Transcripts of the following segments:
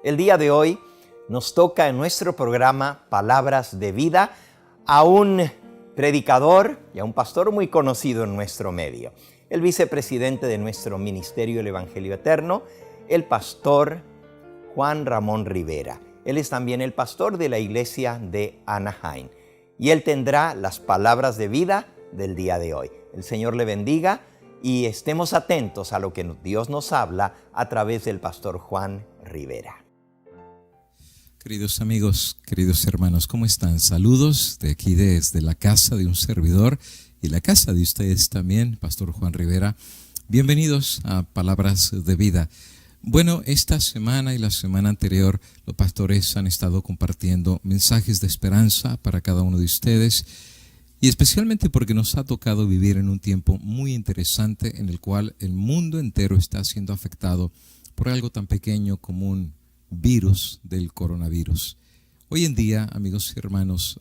El día de hoy nos toca en nuestro programa Palabras de Vida a un predicador y a un pastor muy conocido en nuestro medio. El vicepresidente de nuestro ministerio El Evangelio Eterno, el pastor Juan Ramón Rivera. Él es también el pastor de la iglesia de Anaheim y él tendrá las palabras de vida del día de hoy. El Señor le bendiga y estemos atentos a lo que Dios nos habla a través del pastor Juan Rivera. Queridos amigos, queridos hermanos, ¿cómo están? Saludos de aquí desde la casa de un servidor y la casa de ustedes también, Pastor Juan Rivera. Bienvenidos a Palabras de Vida. Bueno, esta semana y la semana anterior los pastores han estado compartiendo mensajes de esperanza para cada uno de ustedes y especialmente porque nos ha tocado vivir en un tiempo muy interesante en el cual el mundo entero está siendo afectado por algo tan pequeño como un virus del coronavirus. Hoy en día, amigos y hermanos,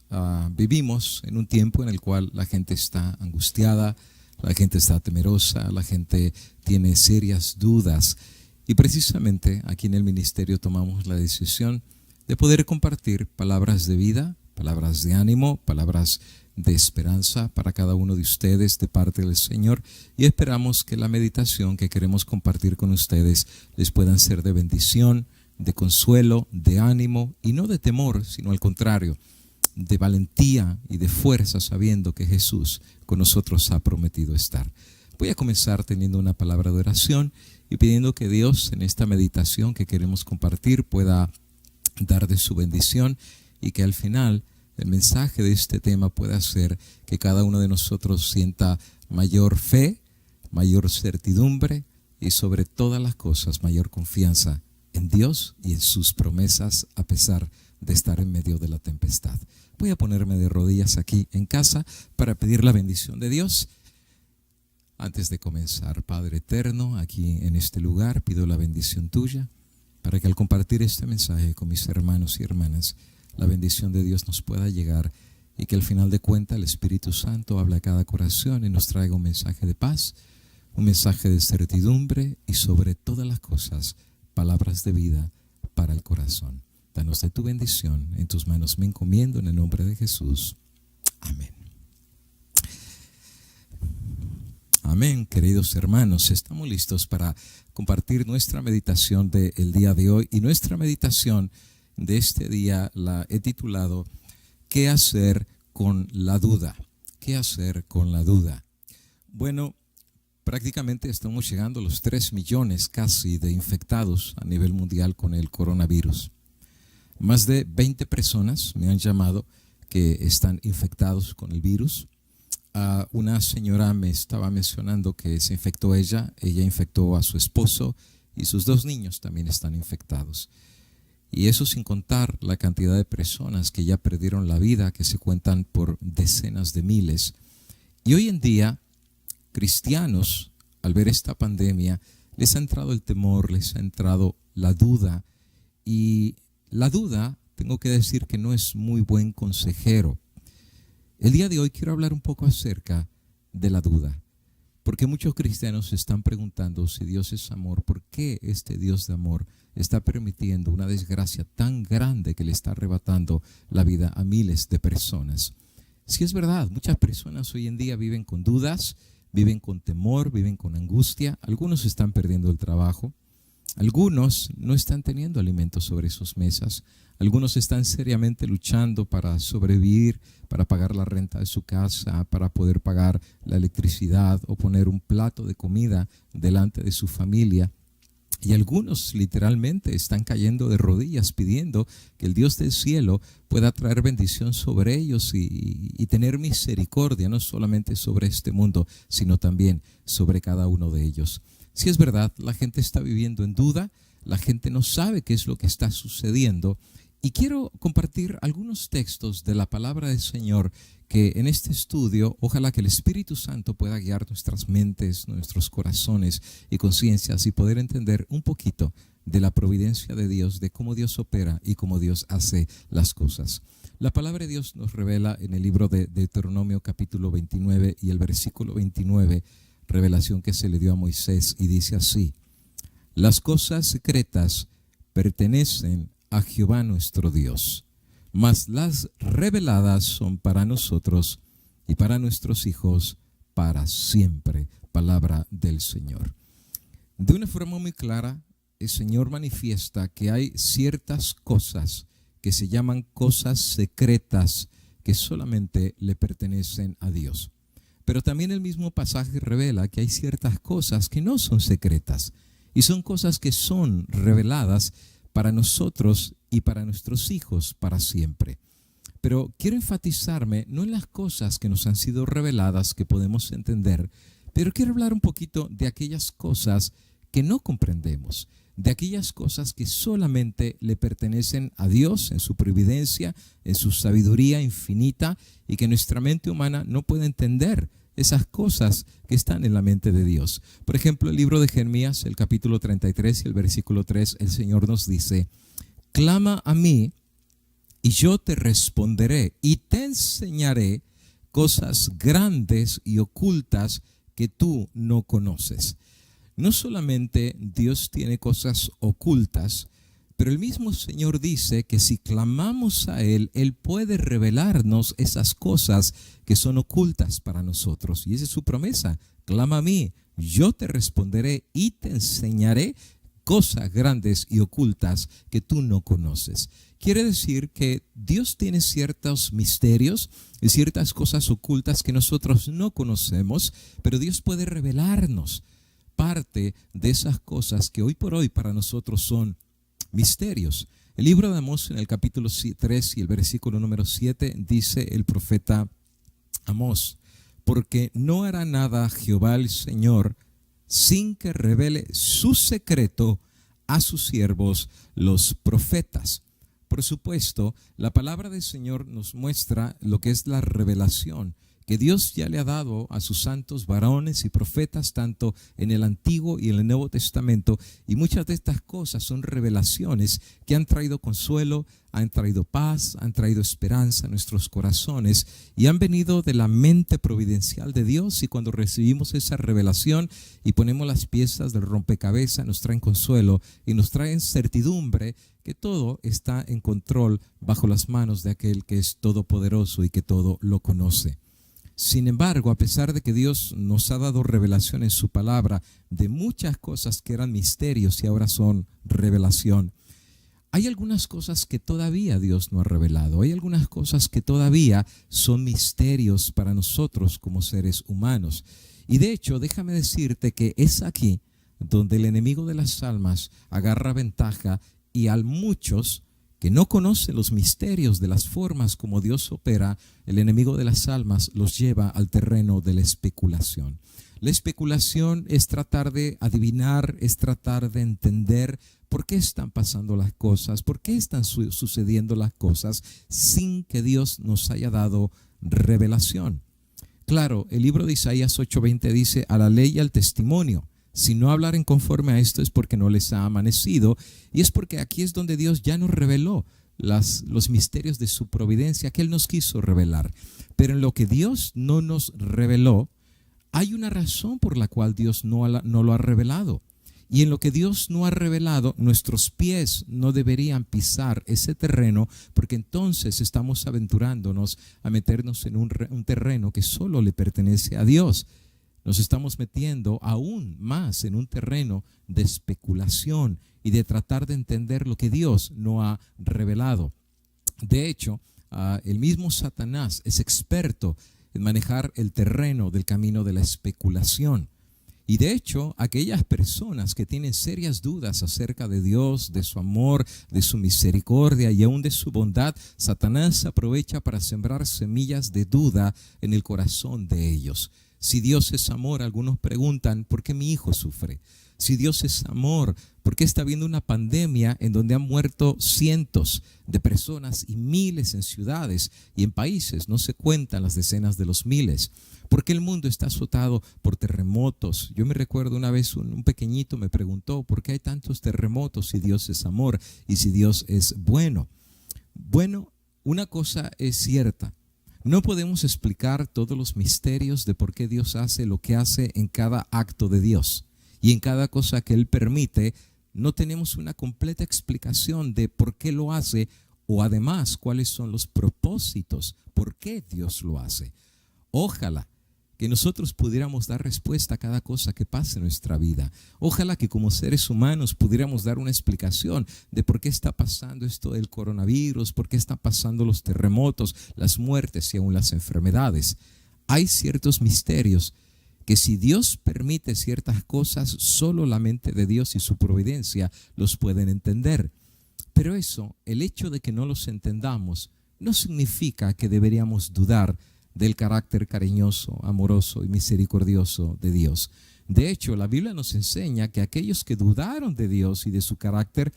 vivimos en un tiempo en el cual la gente está angustiada, la gente está temerosa, la gente tiene serias dudas. Y precisamente aquí en el ministerio tomamos la decisión de poder compartir palabras de vida, palabras de ánimo, palabras de esperanza para cada uno de ustedes de parte del Señor. Y esperamos que la meditación que queremos compartir con ustedes les puedan ser de bendición, de consuelo, de ánimo y no de temor, sino al contrario, de valentía y de fuerza, sabiendo que Jesús con nosotros ha prometido estar. Voy a comenzar teniendo una palabra de oración y pidiendo que Dios en esta meditación que queremos compartir pueda dar de su bendición y que al final el mensaje de este tema pueda hacer que cada uno de nosotros sienta mayor fe, mayor certidumbre y sobre todas las cosas mayor confianza en Dios y en sus promesas a pesar de estar en medio de la tempestad. Voy a ponerme de rodillas aquí en casa para pedir la bendición de Dios. Antes de comenzar, Padre eterno, aquí en este lugar pido la bendición tuya para que al compartir este mensaje con mis hermanos y hermanas, la bendición de Dios nos pueda llegar y que al final de cuentas el Espíritu Santo hable a cada corazón y nos traiga un mensaje de paz, un mensaje de certidumbre y sobre todas las cosas, palabras de vida para el corazón. Danos de tu bendición, en tus manos me encomiendo en el nombre de Jesús. Amén. Amén, queridos hermanos, estamos listos para compartir nuestra meditación del día de hoy y nuestra meditación de este día la he titulado ¿Qué hacer con la duda? ¿Qué hacer con la duda? Bueno, prácticamente estamos llegando a los 3 millones casi de infectados a nivel mundial con el coronavirus. Más de 20 personas me han llamado que están infectados con el virus. Una señora me estaba mencionando que se infectó ella infectó a su esposo y sus 2 niños también están infectados. Y eso sin contar la cantidad de personas que ya perdieron la vida, que se cuentan por decenas de miles. Y hoy en día, cristianos, al ver esta pandemia, les ha entrado el temor, les ha entrado la duda. Y la duda, tengo que decir que no es muy buen consejero. El día de hoy quiero hablar un poco acerca de la duda, porque muchos cristianos se están preguntando si Dios es amor, ¿por qué este Dios de amor está permitiendo una desgracia tan grande que le está arrebatando la vida a miles de personas? Si es verdad, muchas personas hoy en día viven con dudas, viven con temor, viven con angustia, algunos están perdiendo el trabajo, algunos no están teniendo alimentos sobre sus mesas, algunos están seriamente luchando para sobrevivir, para pagar la renta de su casa, para poder pagar la electricidad o poner un plato de comida delante de su familia. Y algunos literalmente están cayendo de rodillas pidiendo que el Dios del cielo pueda traer bendición sobre ellos y tener misericordia, no solamente sobre este mundo, sino también sobre cada uno de ellos. Si es verdad, la gente está viviendo en duda, la gente no sabe qué es lo que está sucediendo. Y quiero compartir algunos textos de la palabra del Señor que en este estudio, ojalá que el Espíritu Santo pueda guiar nuestras mentes, nuestros corazones y conciencias y poder entender un poquito de la providencia de Dios, de cómo Dios opera y cómo Dios hace las cosas. La palabra de Dios nos revela en el libro de Deuteronomio capítulo 29 y el versículo 29, revelación que se le dio a Moisés y dice así: las cosas secretas pertenecen a Jehová nuestro Dios, mas las reveladas son para nosotros y para nuestros hijos para siempre. Palabra del Señor. De una forma muy clara, el Señor manifiesta que hay ciertas cosas que se llaman cosas secretas que solamente le pertenecen a Dios. Pero también el mismo pasaje revela que hay ciertas cosas que no son secretas y son cosas que son reveladas para nosotros y para nuestros hijos para siempre. Pero quiero enfatizarme no en las cosas que nos han sido reveladas que podemos entender, pero quiero hablar un poquito de aquellas cosas que no comprendemos, de aquellas cosas que solamente le pertenecen a Dios en su providencia, en su sabiduría infinita, y que nuestra mente humana no puede entender esas cosas que están en la mente de Dios. Por ejemplo, el libro de Jeremías, el capítulo 33 y el versículo 3, el Señor nos dice: clama a mí y yo te responderé y te enseñaré cosas grandes y ocultas que tú no conoces. No solamente Dios tiene cosas ocultas, pero el mismo Señor dice que si clamamos a Él, Él puede revelarnos esas cosas que son ocultas para nosotros. Y esa es su promesa: clama a mí, yo te responderé y te enseñaré cosas grandes y ocultas que tú no conoces. Quiere decir que Dios tiene ciertos misterios y ciertas cosas ocultas que nosotros no conocemos, pero Dios puede revelarnos parte de esas cosas que hoy por hoy para nosotros son misterios. El libro de Amós, en el capítulo 3 y el versículo número 7, dice el profeta Amós: porque no hará nada Jehová el Señor sin que revele su secreto a sus siervos los profetas. Por supuesto, la palabra del Señor nos muestra lo que es la revelación que Dios ya le ha dado a sus santos varones y profetas, tanto en el Antiguo y en el Nuevo Testamento, y muchas de estas cosas son revelaciones que han traído consuelo, han traído paz, han traído esperanza a nuestros corazones y han venido de la mente providencial de Dios. Y cuando recibimos esa revelación y ponemos las piezas del rompecabezas, nos traen consuelo y nos traen certidumbre que todo está en control bajo las manos de aquel que es todopoderoso y que todo lo conoce. Sin embargo, a pesar de que Dios nos ha dado revelación en su palabra de muchas cosas que eran misterios y ahora son revelación, hay algunas cosas que todavía Dios no ha revelado. Hay algunas cosas que todavía son misterios para nosotros como seres humanos. Y de hecho, déjame decirte que es aquí donde el enemigo de las almas agarra ventaja, y a muchos que no conocen los misterios de las formas como Dios opera, el enemigo de las almas los lleva al terreno de la especulación. La especulación es tratar de adivinar, es tratar de entender por qué están pasando las cosas, por qué están sucediendo las cosas sin que Dios nos haya dado revelación. Claro, el libro de Isaías 8:20 dice: a la ley y al testimonio. Si no hablaren conforme a esto es porque no les ha amanecido, y es porque aquí es donde Dios ya nos reveló los misterios de su providencia que Él nos quiso revelar. Pero en lo que Dios no nos reveló, hay una razón por la cual Dios no lo ha revelado. Y en lo que Dios no ha revelado, nuestros pies no deberían pisar ese terreno, porque entonces estamos aventurándonos a meternos en un terreno que solo le pertenece a Dios. Nos estamos metiendo aún más en un terreno de especulación y de tratar de entender lo que Dios no ha revelado. De hecho, el mismo Satanás es experto en manejar el terreno del camino de la especulación. Y de hecho, aquellas personas que tienen serias dudas acerca de Dios, de su amor, de su misericordia y aún de su bondad, Satanás aprovecha para sembrar semillas de duda en el corazón de ellos. Si Dios es amor, algunos preguntan: ¿por qué mi hijo sufre? Si Dios es amor, ¿por qué está habiendo una pandemia en donde han muerto cientos de personas y miles en ciudades y en países? No se cuentan las decenas de los miles. ¿Por qué el mundo está azotado por terremotos? Yo me recuerdo una vez un pequeñito me preguntó: ¿por qué hay tantos terremotos si Dios es amor y si Dios es bueno? Bueno, una cosa es cierta. No podemos explicar todos los misterios de por qué Dios hace lo que hace en cada acto de Dios y en cada cosa que Él permite no tenemos una completa explicación de por qué lo hace o además cuáles son los propósitos, por qué Dios lo hace. Ojalá que nosotros pudiéramos dar respuesta a cada cosa que pase en nuestra vida. Ojalá que como seres humanos pudiéramos dar una explicación de por qué está pasando esto del coronavirus, por qué están pasando los terremotos, las muertes y aún las enfermedades. Hay ciertos misterios que si Dios permite ciertas cosas, solo la mente de Dios y su providencia los pueden entender. Pero eso, el hecho de que no los entendamos, no significa que deberíamos dudar del carácter cariñoso, amoroso y misericordioso de Dios. De hecho, la Biblia nos enseña que aquellos que dudaron de Dios y de su carácter,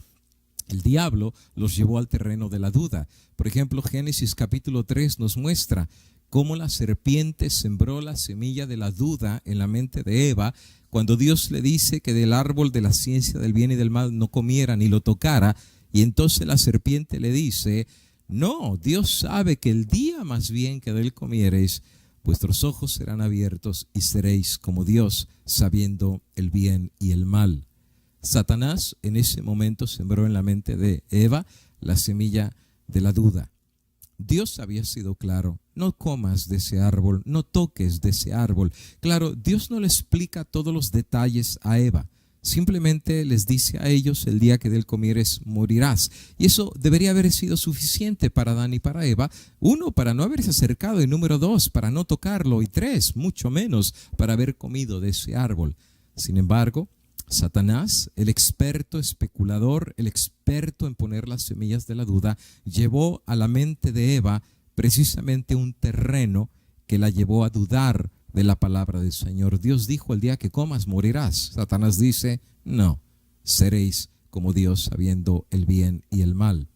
el diablo los llevó al terreno de la duda. Por ejemplo, Génesis capítulo 3 nos muestra cómo la serpiente sembró la semilla de la duda en la mente de Eva, cuando Dios le dice que del árbol de la ciencia del bien y del mal no comiera ni lo tocara, y entonces la serpiente le dice: no, Dios sabe que el día más bien que de él comiereis, vuestros ojos serán abiertos y seréis como Dios, sabiendo el bien y el mal. Satanás en ese momento sembró en la mente de Eva la semilla de la duda. Dios había sido claro: no comas de ese árbol, no toques de ese árbol. Claro, Dios no le explica todos los detalles a Eva. Simplemente les dice a ellos: el día que de él comieres morirás. Y eso debería haber sido suficiente para Adán y para Eva. 1, para no haberse acercado, y número 2, para no tocarlo, y 3, mucho menos, para haber comido de ese árbol. Sin embargo, Satanás, el experto especulador, el experto en poner las semillas de la duda, llevó a la mente de Eva precisamente un terreno que la llevó a dudar de la palabra del Señor. Dios dijo: el día que comas morirás. Satanás dice: no, seréis como Dios, sabiendo el bien y el mal.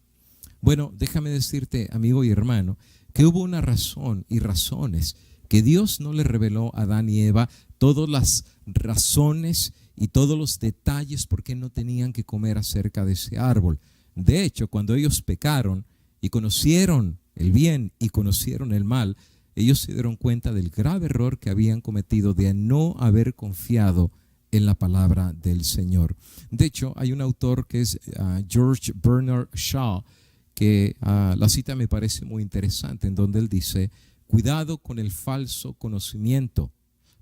Bueno, déjame decirte, amigo y hermano, que hubo una razón y razones que Dios no le reveló a Adán y Eva, todas las razones y todos los detalles por qué no tenían que comer acerca de ese árbol. De hecho, cuando ellos pecaron y conocieron el bien y conocieron el mal, ellos se dieron cuenta del grave error que habían cometido de no haber confiado en la palabra del Señor. De hecho, hay un autor que es George Bernard Shaw, que la cita me parece muy interesante, en donde él dice: cuidado con el falso conocimiento,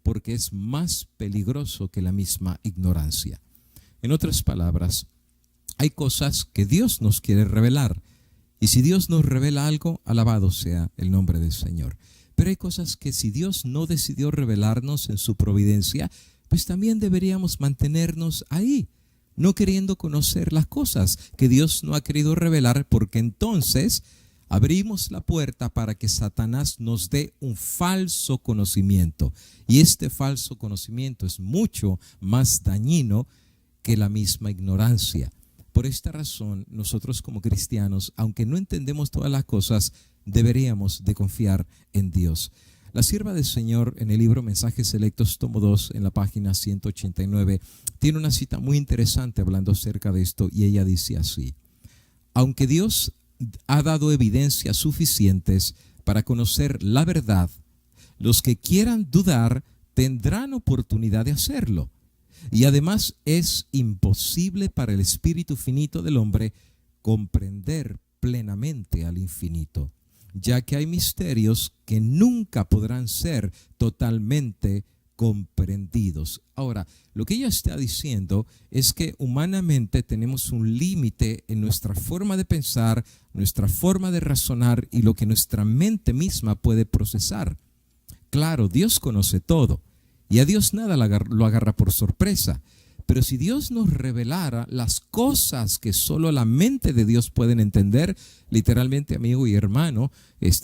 porque es más peligroso que la misma ignorancia. En otras palabras, hay cosas que Dios nos quiere revelar, y si Dios nos revela algo, alabado sea el nombre del Señor. Pero hay cosas que si Dios no decidió revelarnos en su providencia, pues también deberíamos mantenernos ahí, no queriendo conocer las cosas que Dios no ha querido revelar, porque entonces abrimos la puerta para que Satanás nos dé un falso conocimiento. Y este falso conocimiento es mucho más dañino que la misma ignorancia. Por esta razón, nosotros como cristianos, aunque no entendemos todas las cosas, deberíamos de confiar en Dios. La sierva del Señor, en el libro Mensajes Selectos, tomo 2, en la página 189, tiene una cita muy interesante hablando acerca de esto, y ella dice así: aunque Dios ha dado evidencias suficientes para conocer la verdad, los que quieran dudar tendrán oportunidad de hacerlo. Y además es imposible para el espíritu finito del hombre comprender plenamente al infinito, ya que hay misterios que nunca podrán ser totalmente comprendidos. Ahora, lo que ella está diciendo es que humanamente tenemos un límite en nuestra forma de pensar, nuestra forma de razonar y lo que nuestra mente misma puede procesar. Claro, Dios conoce todo y a Dios nada lo agarra por sorpresa. Pero si Dios nos revelara las cosas que solo la mente de Dios pueden entender, literalmente, amigo y hermano,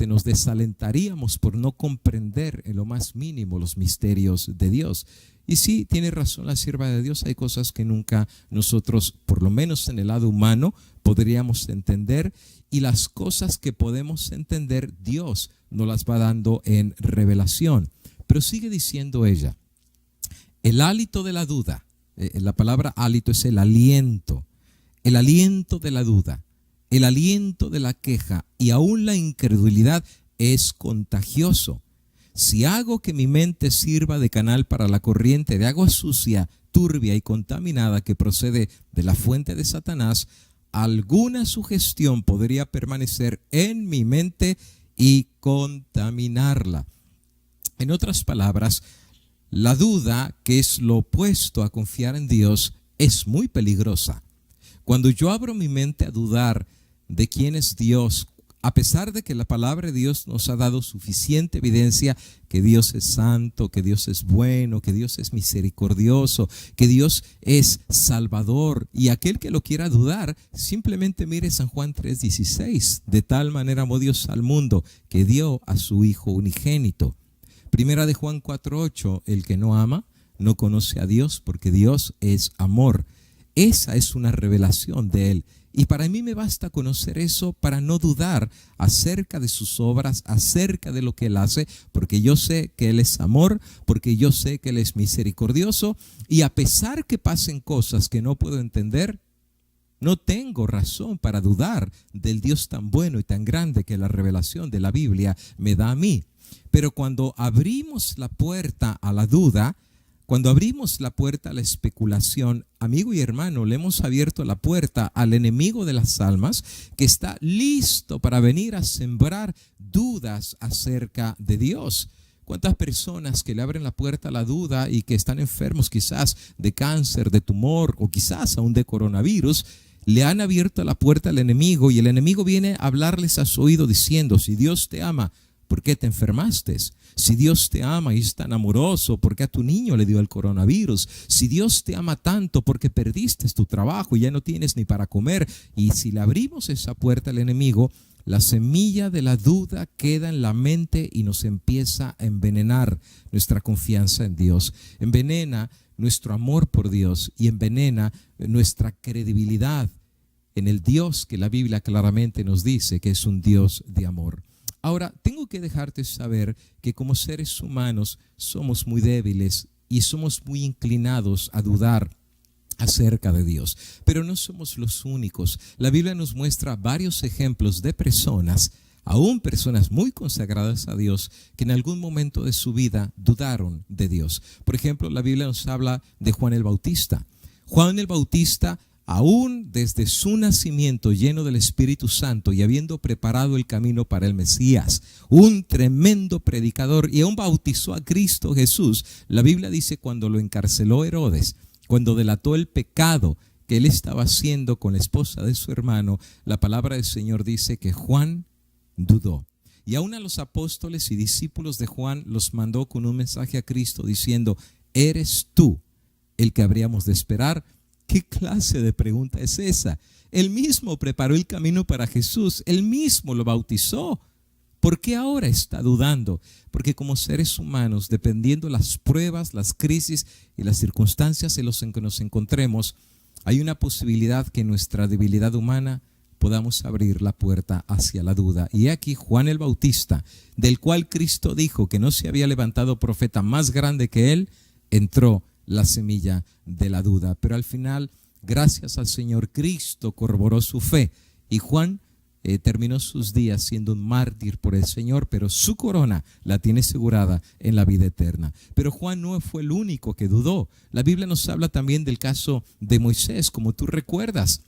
nos desalentaríamos por no comprender en lo más mínimo los misterios de Dios. Y sí, tiene razón la sierva de Dios, hay cosas que nunca nosotros, por lo menos en el lado humano, podríamos entender, y las cosas que podemos entender, Dios nos las va dando en revelación. Pero sigue diciendo ella: el hálito de la duda. La palabra hálito es el aliento de la duda, el aliento de la queja y aún la incredulidad es contagioso. Si hago que mi mente sirva de canal para la corriente de agua sucia turbia y contaminada que procede de la fuente de Satanás, alguna sugestión podría permanecer en mi mente y contaminarla. En otras palabras, la duda, que es lo opuesto a confiar en Dios, es muy peligrosa. Cuando yo abro mi mente a dudar de quién es Dios, a pesar de que la palabra de Dios nos ha dado suficiente evidencia que Dios es santo, que Dios es bueno, que Dios es misericordioso, que Dios es salvador, y aquel que lo quiera dudar, simplemente mire San Juan 3:16, de tal manera amó Dios al mundo que dio a su Hijo unigénito. Primera de Juan 4:8, el que no ama no conoce a Dios porque Dios es amor. Esa es una revelación de Él. Y para mí me basta conocer eso para no dudar acerca de sus obras, acerca de lo que Él hace, porque yo sé que Él es amor, porque yo sé que Él es misericordioso, y a pesar que pasen cosas que no puedo entender, no tengo razón para dudar del Dios tan bueno y tan grande que la revelación de la Biblia me da a mí. Pero cuando abrimos la puerta a la duda, cuando abrimos la puerta a la especulación, amigo y hermano, le hemos abierto la puerta al enemigo de las almas, que está listo para venir a sembrar dudas acerca de Dios. ¿Cuántas personas que le abren la puerta a la duda y que están enfermos quizás de cáncer, de tumor o quizás aún de coronavirus, le han abierto la puerta al enemigo, y el enemigo viene a hablarles a su oído diciendo: si Dios te ama, ¿por qué te enfermaste? Si Dios te ama y es tan amoroso, ¿por qué a tu niño le dio el coronavirus? Si Dios te ama tanto, ¿por qué perdiste tu trabajo y ya no tienes ni para comer? Y si le abrimos esa puerta al enemigo, la semilla de la duda queda en la mente y nos empieza a envenenar nuestra confianza en Dios. Envenena nuestro amor por Dios y envenena nuestra credibilidad en el Dios que la Biblia claramente nos dice que es un Dios de amor. Ahora, tengo que dejarte saber que como seres humanos somos muy débiles y somos muy inclinados a dudar acerca de Dios. Pero no somos los únicos. La Biblia nos muestra varios ejemplos de personas, aún personas muy consagradas a Dios, que en algún momento de su vida dudaron de Dios. Por ejemplo, la Biblia nos habla de Juan el Bautista. Juan el Bautista, aún desde su nacimiento lleno del Espíritu Santo y habiendo preparado el camino para el Mesías, un tremendo predicador, y aún bautizó a Cristo Jesús. La Biblia dice, cuando lo encarceló Herodes, cuando delató el pecado que él estaba haciendo con la esposa de su hermano, la palabra del Señor dice que Juan dudó. Y aún a los apóstoles y discípulos de Juan los mandó con un mensaje a Cristo diciendo: ¿eres tú el que habríamos de esperar? ¿Qué clase de pregunta es esa? Él mismo preparó el camino para Jesús, él mismo lo bautizó. ¿Por qué ahora está dudando? Porque como seres humanos, dependiendo las pruebas, las crisis y las circunstancias en las que nos encontremos, hay una posibilidad que en nuestra debilidad humana podamos abrir la puerta hacia la duda. Y aquí Juan el Bautista, del cual Cristo dijo que no se había levantado profeta más grande que él, entró la semilla de la duda. Pero al final, gracias al Señor, Cristo corroboró su fe, y Juan terminó sus días siendo un mártir por el Señor, pero su corona la tiene asegurada en la vida eterna. Pero Juan no fue el único que dudó. La Biblia nos habla también del caso de Moisés. Como tú recuerdas,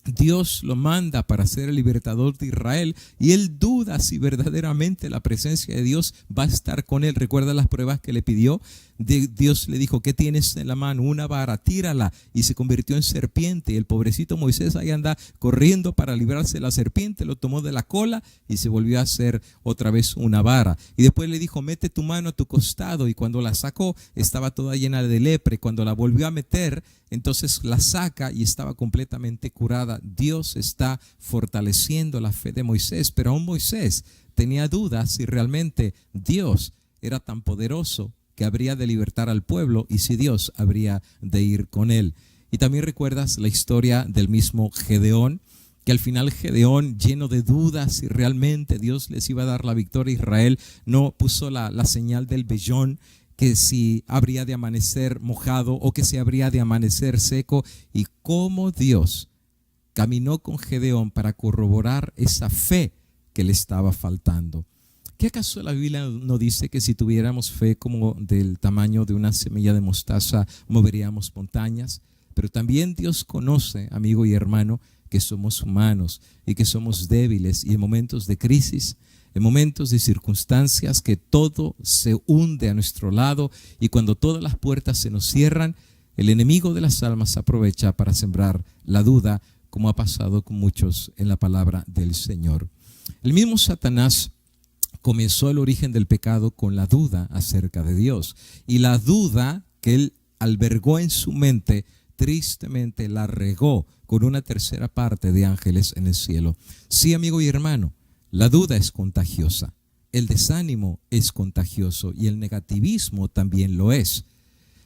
Dios lo manda para ser el libertador de Israel, y él duda si verdaderamente la presencia de Dios va a estar con él. ¿Recuerda las pruebas que le pidió? Dios le dijo: ¿qué tienes en la mano? Una vara, tírala. Y se convirtió en serpiente. Y el pobrecito Moisés ahí anda corriendo para librarse de la serpiente, lo tomó de la cola y se volvió a hacer otra vez una vara. Y después le dijo: mete tu mano a tu costado. Y cuando la sacó, estaba toda llena de lepra. Y cuando la volvió a meter, entonces la saca y estaba completamente curada. Dios está fortaleciendo la fe de Moisés, pero aún Moisés tenía dudas si realmente Dios era tan poderoso que habría de libertar al pueblo y si Dios habría de ir con él. Y también recuerdas la historia del mismo Gedeón, que al final Gedeón, lleno de dudas si realmente Dios les iba a dar la victoria a Israel, no puso la señal del vellón, que si habría de amanecer mojado o que si habría de amanecer seco, y cómo Dios caminó con Gedeón para corroborar esa fe que le estaba faltando. ¿Qué acaso la Biblia no dice que si tuviéramos fe como del tamaño de una semilla de mostaza, moveríamos montañas? Pero también Dios conoce, amigo y hermano, que somos humanos y que somos débiles, y en momentos de crisis, en momentos de circunstancias que todo se hunde a nuestro lado, y cuando todas las puertas se nos cierran, el enemigo de las almas aprovecha para sembrar la duda, como ha pasado con muchos en la palabra del Señor. El mismo Satanás comenzó el origen del pecado con la duda acerca de Dios, y la duda que él albergó en su mente, tristemente la regó con una tercera parte de ángeles en el cielo. Sí, amigo y hermano, la duda es contagiosa, el desánimo es contagioso y el negativismo también lo es.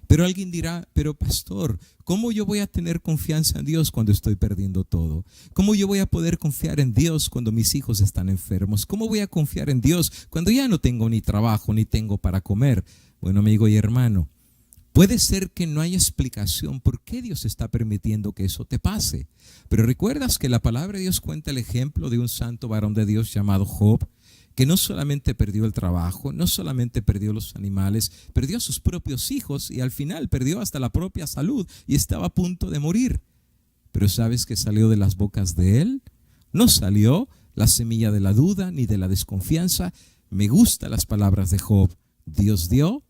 Pero alguien dirá, pero pastor, ¿cómo yo voy a tener confianza en Dios cuando estoy perdiendo todo? ¿Cómo yo voy a poder confiar en Dios cuando mis hijos están enfermos? ¿Cómo voy a confiar en Dios cuando ya no tengo ni trabajo ni tengo para comer? Bueno, amigo y hermano, puede ser que no haya explicación por qué Dios está permitiendo que eso te pase. Pero recuerdas que la palabra de Dios cuenta el ejemplo de un santo varón de Dios llamado Job, que no solamente perdió el trabajo, no solamente perdió los animales, perdió a sus propios hijos y al final perdió hasta la propia salud y estaba a punto de morir. Pero ¿sabes qué salió de las bocas de él? No salió la semilla de la duda ni de la desconfianza. Me gustan las palabras de Job. Dios dio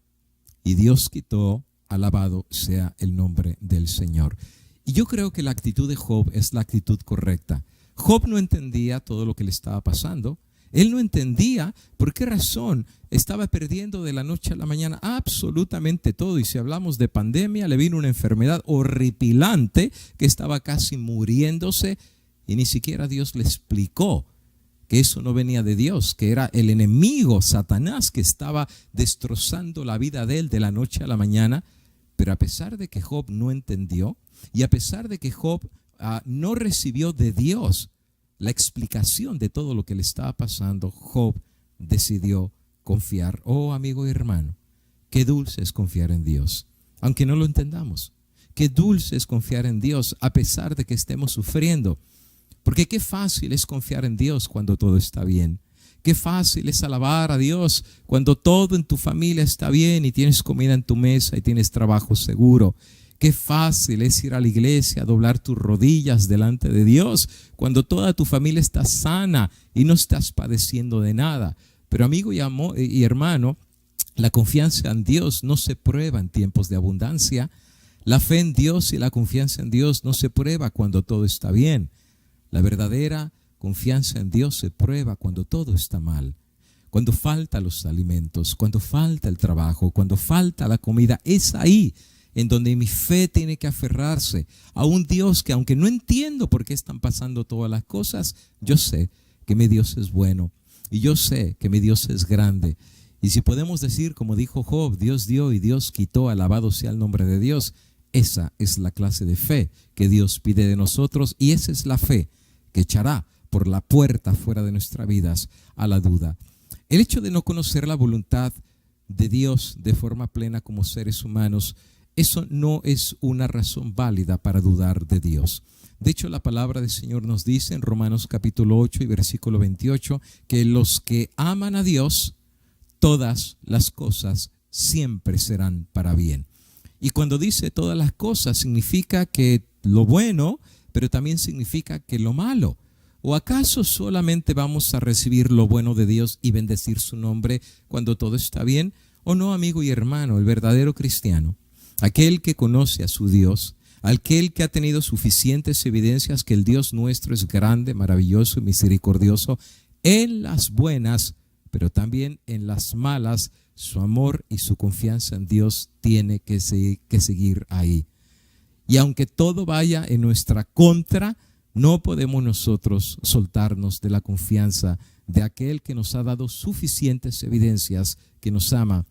y Dios quitó. Alabado sea el nombre del Señor. Y yo creo que la actitud de Job es la actitud correcta. Job no entendía todo lo que le estaba pasando. Él no entendía por qué razón estaba perdiendo de la noche a la mañana absolutamente todo. Y si hablamos de pandemia, le vino una enfermedad horripilante que estaba casi muriéndose, y ni siquiera Dios le explicó que eso no venía de Dios, que era el enemigo, Satanás, que estaba destrozando la vida de él de la noche a la mañana. Pero a pesar de que Job no entendió, y a pesar de que Job no recibió de Dios la explicación de todo lo que le estaba pasando, Job decidió confiar. Oh, amigo y hermano, qué dulce es confiar en Dios, aunque no lo entendamos. Qué dulce es confiar en Dios a pesar de que estemos sufriendo. Porque qué fácil es confiar en Dios cuando todo está bien. Qué fácil es alabar a Dios cuando todo en tu familia está bien y tienes comida en tu mesa y tienes trabajo seguro. Qué fácil es ir a la iglesia, a doblar tus rodillas delante de Dios cuando toda tu familia está sana y no estás padeciendo de nada. Pero amigo y hermano, la confianza en Dios no se prueba en tiempos de abundancia. La fe en Dios y la confianza en Dios no se prueba cuando todo está bien. La verdadera confianza en Dios se prueba cuando todo está mal. Cuando faltan los alimentos, cuando falta el trabajo, cuando falta la comida. Es ahí en donde mi fe tiene que aferrarse a un Dios que, aunque no entiendo por qué están pasando todas las cosas, yo sé que mi Dios es bueno y yo sé que mi Dios es grande. Y si podemos decir, como dijo Job, Dios dio y Dios quitó, alabado sea el nombre de Dios, esa es la clase de fe que Dios pide de nosotros, y esa es la fe que echará por la puerta fuera de nuestras vidas a la duda. El hecho de no conocer la voluntad de Dios de forma plena como seres humanos, eso no es una razón válida para dudar de Dios. De hecho, la palabra del Señor nos dice en Romanos capítulo 8 y versículo 28 que los que aman a Dios, todas las cosas siempre serán para bien. Y cuando dice todas las cosas, significa que lo bueno, pero también significa que lo malo. ¿O acaso solamente vamos a recibir lo bueno de Dios y bendecir su nombre cuando todo está bien? ¿O no, amigo y hermano? El verdadero cristiano, aquel que conoce a su Dios, aquel que ha tenido suficientes evidencias que el Dios nuestro es grande, maravilloso y misericordioso, en las buenas, pero también en las malas, su amor y su confianza en Dios tiene que seguir ahí. Y aunque todo vaya en nuestra contra, no podemos nosotros soltarnos de la confianza de aquel que nos ha dado suficientes evidencias, que nos ama,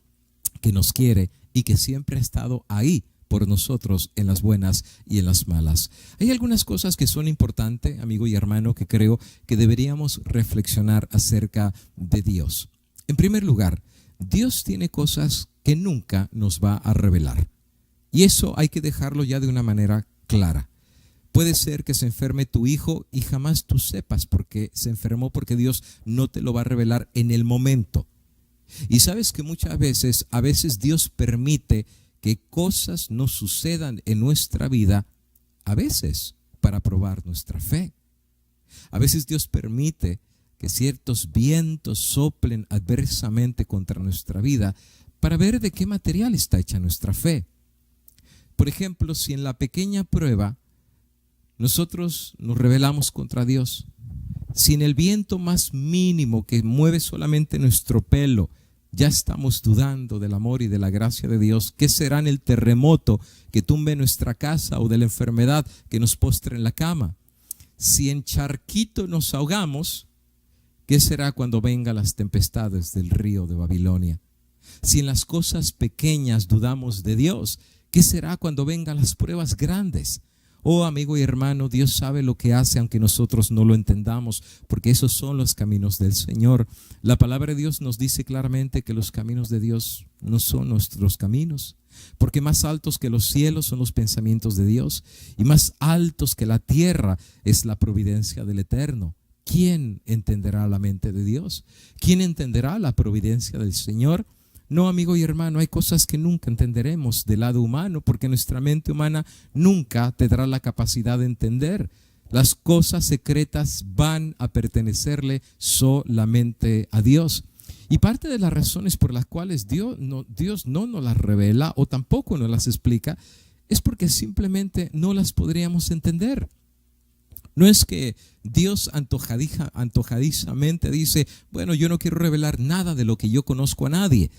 que nos quiere y que siempre ha estado ahí por nosotros en las buenas y en las malas. Hay algunas cosas que son importantes, amigo y hermano, que creo que deberíamos reflexionar acerca de Dios. En primer lugar, Dios tiene cosas que nunca nos va a revelar. Y eso hay que dejarlo ya de una manera clara. Puede ser que se enferme tu hijo y jamás tú sepas por qué se enfermó, porque Dios no te lo va a revelar en el momento. Y sabes que muchas veces, Dios permite que cosas no sucedan en nuestra vida, a veces para probar nuestra fe. A veces Dios permite que ciertos vientos soplen adversamente contra nuestra vida para ver de qué material está hecha nuestra fe. Por ejemplo, si en la pequeña prueba nosotros nos rebelamos contra Dios, si en el viento más mínimo que mueve solamente nuestro pelo ya estamos dudando del amor y de la gracia de Dios, ¿qué será en el terremoto que tumbe nuestra casa o de la enfermedad que nos postre en la cama? Si en charquito nos ahogamos, ¿qué será cuando vengan las tempestades del río de Babilonia? Si en las cosas pequeñas dudamos de Dios, ¿qué será cuando vengan las pruebas grandes? Oh, amigo y hermano, Dios sabe lo que hace aunque nosotros no lo entendamos, porque esos son los caminos del Señor. La palabra de Dios nos dice claramente que los caminos de Dios no son nuestros caminos, porque más altos que los cielos son los pensamientos de Dios y más altos que la tierra es la providencia del Eterno. ¿Quién entenderá la mente de Dios? ¿Quién entenderá la providencia del Señor? No, amigo y hermano, hay cosas que nunca entenderemos del lado humano, porque nuestra mente humana nunca tendrá la capacidad de entender. Las cosas secretas van a pertenecerle solamente a Dios. Y parte de las razones por las cuales Dios no nos las revela o tampoco nos las explica es porque simplemente no las podríamos entender. No es que Dios antojadizamente dice, bueno, yo no quiero revelar nada de lo que yo conozco a nadie.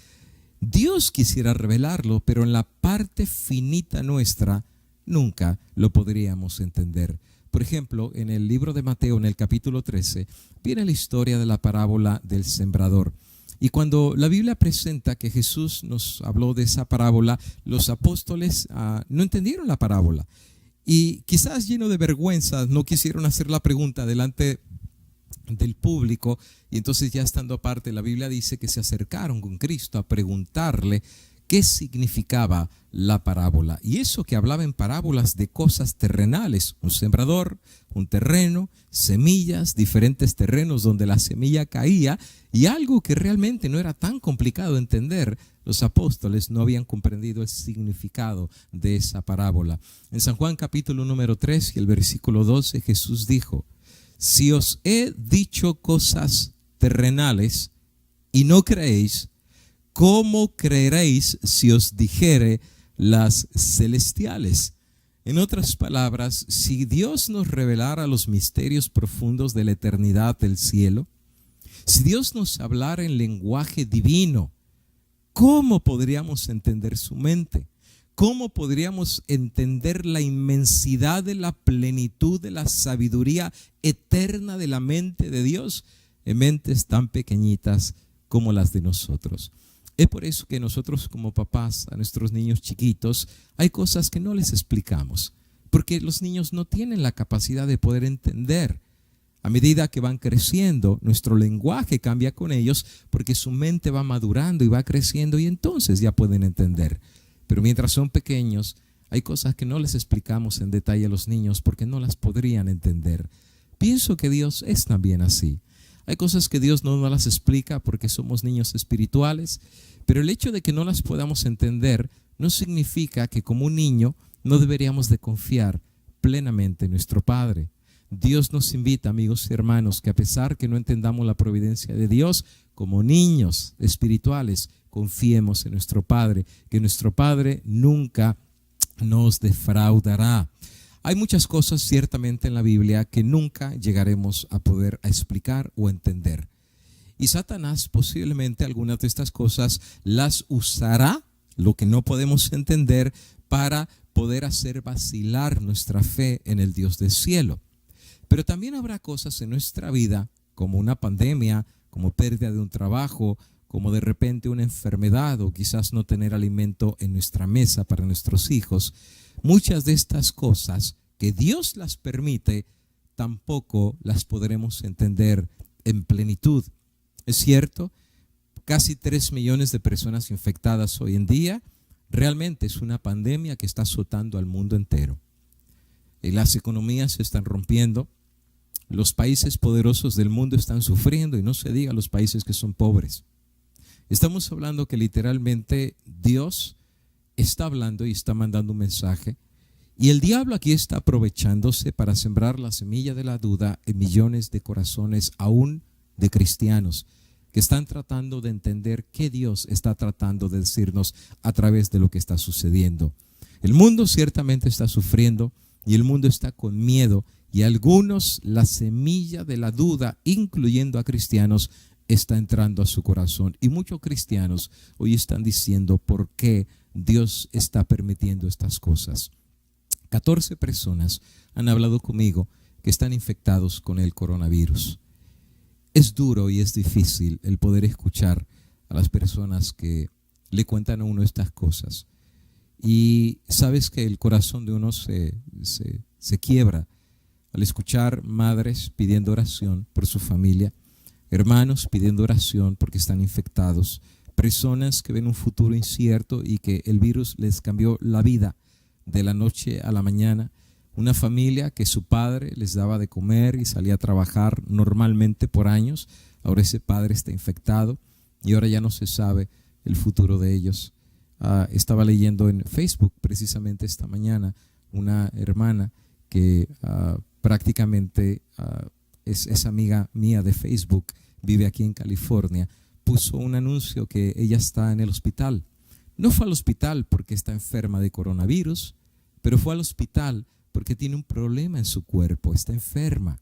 Dios quisiera revelarlo, pero en la parte finita nuestra nunca lo podríamos entender. Por ejemplo, en el libro de Mateo, en el capítulo 13, viene la historia de la parábola del sembrador. Y cuando la Biblia presenta que Jesús nos habló de esa parábola, los apóstoles no entendieron la parábola. Y quizás lleno de vergüenza no quisieron hacer la pregunta delante del público, y entonces ya estando aparte, la Biblia dice que se acercaron con Cristo a preguntarle qué significaba la parábola. Y eso que hablaba en parábolas de cosas terrenales, un sembrador, un terreno, semillas, diferentes terrenos donde la semilla caía, y algo que realmente no era tan complicado de entender. Los apóstoles no habían comprendido el significado de esa parábola. En San Juan capítulo número 3 y el versículo 12, Jesús dijo: si os he dicho cosas terrenales y no creéis, ¿cómo creeréis si os dijere las celestiales? En otras palabras, si Dios nos revelara los misterios profundos de la eternidad del cielo, si Dios nos hablara en lenguaje divino, ¿cómo podríamos entender su mente? ¿Cómo podríamos entender la inmensidad de la plenitud de la sabiduría eterna de la mente de Dios en mentes tan pequeñitas como las de nosotros? Es por eso que nosotros como papás a nuestros niños chiquitos hay cosas que no les explicamos, porque los niños no tienen la capacidad de poder entender. A medida que van creciendo, nuestro lenguaje cambia con ellos porque su mente va madurando y va creciendo, y entonces ya pueden entender. Pero mientras son pequeños, hay cosas que no les explicamos en detalle a los niños porque no las podrían entender. Pienso que Dios es también así. Hay cosas que Dios no nos las explica porque somos niños espirituales, pero el hecho de que no las podamos entender no significa que como un niño no deberíamos de confiar plenamente en nuestro Padre. Dios nos invita, amigos y hermanos, que a pesar que no entendamos la providencia de Dios, como niños espirituales, confiemos en nuestro Padre, que nuestro Padre nunca nos defraudará. Hay muchas cosas ciertamente en la Biblia que nunca llegaremos a poder explicar o entender. Y Satanás posiblemente algunas de estas cosas las usará, lo que no podemos entender, para poder hacer vacilar nuestra fe en el Dios del cielo. Pero también habrá cosas en nuestra vida, como una pandemia, como pérdida de un trabajo, como de repente una enfermedad o quizás no tener alimento en nuestra mesa para nuestros hijos. Muchas de estas cosas que Dios las permite, tampoco las podremos entender en plenitud. Es cierto, casi 3 millones de personas infectadas hoy en día. Realmente es una pandemia que está azotando al mundo entero. las economías se están rompiendo, los países poderosos del mundo están sufriendo y no se diga los países que son pobres. Estamos hablando que literalmente Dios está hablando y está mandando un mensaje, y el diablo aquí está aprovechándose para sembrar la semilla de la duda en millones de corazones, aún de cristianos, que están tratando de entender qué Dios está tratando de decirnos a través de lo que está sucediendo. El mundo ciertamente está sufriendo y el mundo está con miedo, y algunos la semilla de la duda, incluyendo a cristianos, está entrando a su corazón. Y muchos cristianos hoy están diciendo por qué Dios está permitiendo estas cosas. 14 personas han hablado conmigo que están infectados con el coronavirus. Es duro y es difícil el poder escuchar a las personas que le cuentan a uno estas cosas. Y sabes que el corazón de uno se quiebra al escuchar madres pidiendo oración por su familia, hermanos pidiendo oración porque están infectados, personas que ven un futuro incierto y que el virus les cambió la vida de la noche a la mañana, una familia que su padre les daba de comer y salía a trabajar normalmente por años. Ahora ese padre está infectado y ahora ya no se sabe el futuro de ellos. Estaba leyendo en Facebook precisamente esta mañana una hermana que prácticamente es amiga mía de Facebook, vive aquí en California, puso un anuncio que ella está en el hospital. No fue al hospital porque está enferma de coronavirus, pero fue al hospital porque tiene un problema en su cuerpo, está enferma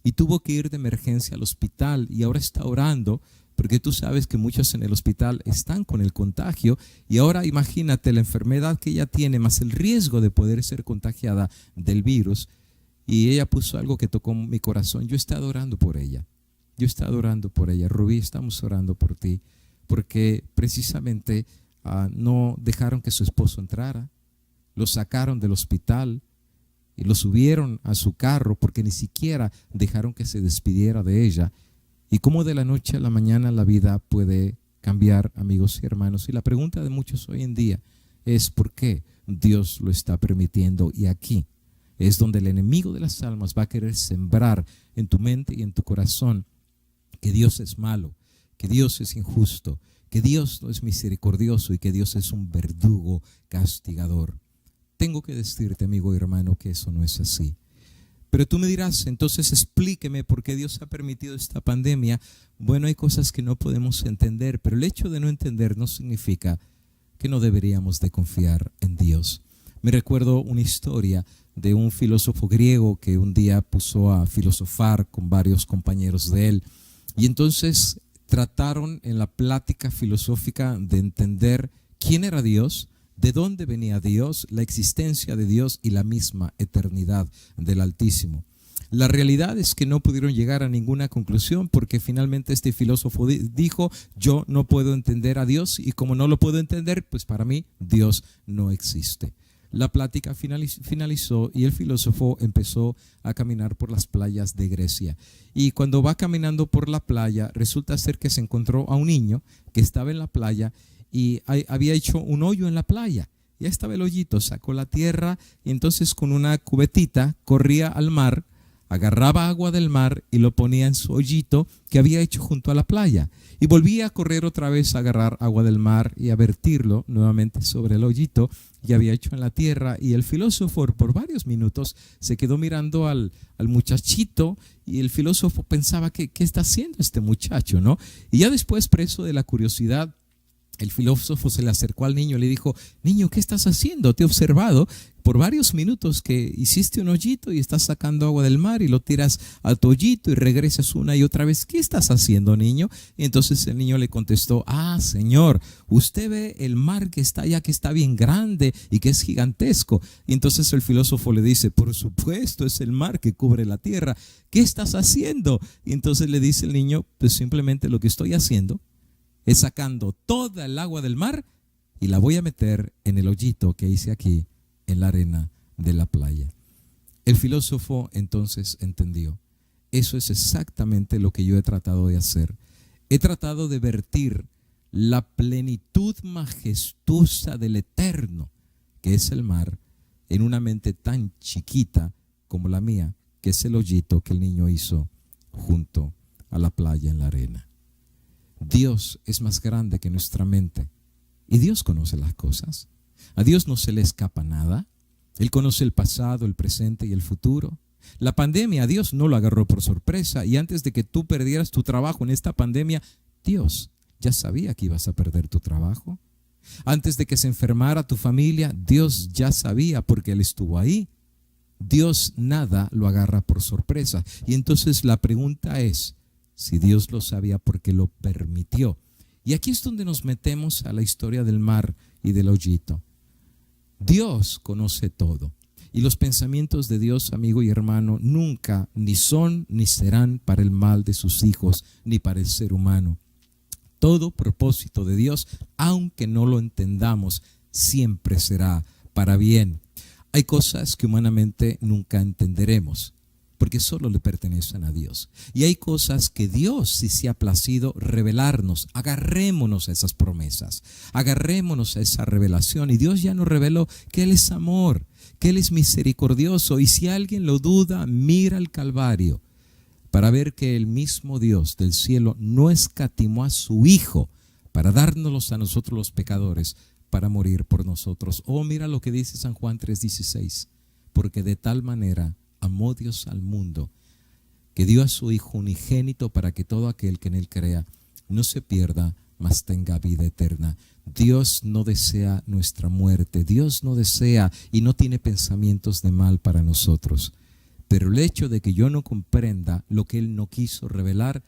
y tuvo que ir de emergencia al hospital, y ahora está orando porque tú sabes que muchos en el hospital están con el contagio, y ahora imagínate la enfermedad que ella tiene más el riesgo de poder ser contagiada del virus. Y ella puso algo que tocó mi corazón. Yo he estado orando por ella. Rubí, estamos orando por ti, porque precisamente no dejaron que su esposo entrara, lo sacaron del hospital y lo subieron a su carro porque ni siquiera dejaron que se despidiera de ella. Y cómo de la noche a la mañana la vida puede cambiar, amigos y hermanos. Y la pregunta de muchos hoy en día es ¿por qué Dios lo está permitiendo? Y aquí es donde el enemigo de las almas va a querer sembrar en tu mente y en tu corazón que Dios es malo, que Dios es injusto, que Dios no es misericordioso y que Dios es un verdugo castigador. Tengo que decirte, amigo y hermano, que eso no es así. Pero tú me dirás, entonces explíqueme por qué Dios ha permitido esta pandemia. Bueno, hay cosas que no podemos entender, pero el hecho de no entender no significa que no deberíamos de confiar en Dios. Me recuerdo una historia de un filósofo griego que un día puso a filosofar con varios compañeros de él, y entonces trataron en la plática filosófica de entender quién era Dios, de dónde venía Dios, la existencia de Dios y la misma eternidad del Altísimo. La realidad es que no pudieron llegar a ninguna conclusión porque finalmente este filósofo dijo: yo no puedo entender a Dios, y como no lo puedo entender, pues para mí Dios no existe. La plática finalizó y el filósofo empezó a caminar por las playas de Grecia. Y cuando va caminando por la playa, resulta ser que se encontró a un niño que estaba en la playa y había hecho un hoyo en la playa. Ya estaba el hoyito, sacó la tierra y entonces con una cubetita corría al mar, agarraba agua del mar y lo ponía en su hoyito que había hecho junto a la playa. Y volvía a correr otra vez a agarrar agua del mar y a vertirlo nuevamente sobre el hoyito que había hecho en la tierra. Y el filósofo por varios minutos se quedó mirando al muchachito, y el filósofo pensaba ¿qué está haciendo este muchacho?, ¿no? Y ya después, preso de la curiosidad, el filósofo se le acercó al niño y le dijo: niño, ¿qué estás haciendo? Te he observado por varios minutos que hiciste un hoyito y estás sacando agua del mar y lo tiras a tu hoyito y regresas una y otra vez. ¿Qué estás haciendo, niño? Y entonces el niño le contestó: señor, usted ve el mar que está allá, que está bien grande y que es gigantesco. Y entonces el filósofo le dice: por supuesto, es el mar que cubre la tierra. ¿Qué estás haciendo? Y entonces le dice el niño: pues simplemente lo que estoy haciendo es sacando toda el agua del mar y la voy a meter en el hoyito que hice aquí en la arena de la playa. El filósofo entonces entendió: eso es exactamente lo que yo he tratado de hacer. He tratado de vertir la plenitud majestuosa del eterno, que es el mar, en una mente tan chiquita como la mía, que es el hoyito que el niño hizo junto a la playa en la arena. Dios es más grande que nuestra mente y Dios conoce las cosas. A Dios no se le escapa nada. Él conoce el pasado, el presente y el futuro. La pandemia a Dios no lo agarró por sorpresa, y antes de que tú perdieras tu trabajo en esta pandemia, Dios ya sabía que ibas a perder tu trabajo. Antes de que se enfermara tu familia, Dios ya sabía porque Él estuvo ahí. Dios nada lo agarra por sorpresa. Y entonces la pregunta es, si Dios lo sabía, ¿por qué lo permitió? Y aquí es donde nos metemos a la historia del mar y del hoyito. Dios conoce todo. Y los pensamientos de Dios, amigo y hermano, nunca ni son ni serán para el mal de sus hijos, ni para el ser humano. Todo propósito de Dios, aunque no lo entendamos, siempre será para bien. Hay cosas que humanamente nunca entenderemos, porque solo le pertenecen a Dios. Y hay cosas que Dios sí se ha placido revelarnos. Agarrémonos a esas promesas, agarrémonos a esa revelación. Y Dios ya nos reveló que Él es amor, que Él es misericordioso. Y si alguien lo duda, mira al Calvario para ver que el mismo Dios del cielo no escatimó a su Hijo para dárnoslos a nosotros los pecadores, para morir por nosotros. Oh, mira lo que dice San Juan 3:16. Porque de tal manera amó Dios al mundo, que dio a su Hijo unigénito, para que todo aquel que en Él crea no se pierda, mas tenga vida eterna. Dios no desea nuestra muerte. Dios no desea y no tiene pensamientos de mal para nosotros. Pero el hecho de que yo no comprenda lo que Él no quiso revelar,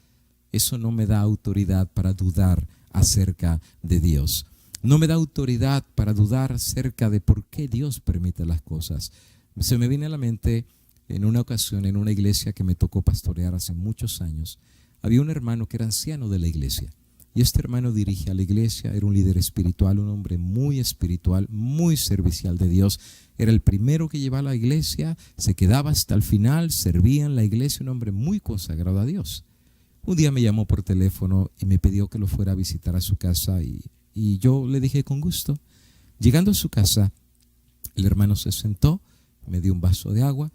eso no me da autoridad para dudar acerca de Dios. No me da autoridad para dudar acerca de por qué Dios permite las cosas. Se me viene a la mente en una ocasión en una iglesia que me tocó pastorear hace muchos años. Había un hermano que era anciano de la iglesia. Y este hermano dirigía la iglesia, era un líder espiritual, un hombre muy espiritual, muy servicial de Dios. Era el primero que llevaba a la iglesia, se quedaba hasta el final, servía en la iglesia, un hombre muy consagrado a Dios. Un día me llamó por teléfono y me pidió que lo fuera a visitar a su casa y yo le dije con gusto. Llegando a su casa, el hermano se sentó, me dio un vaso de agua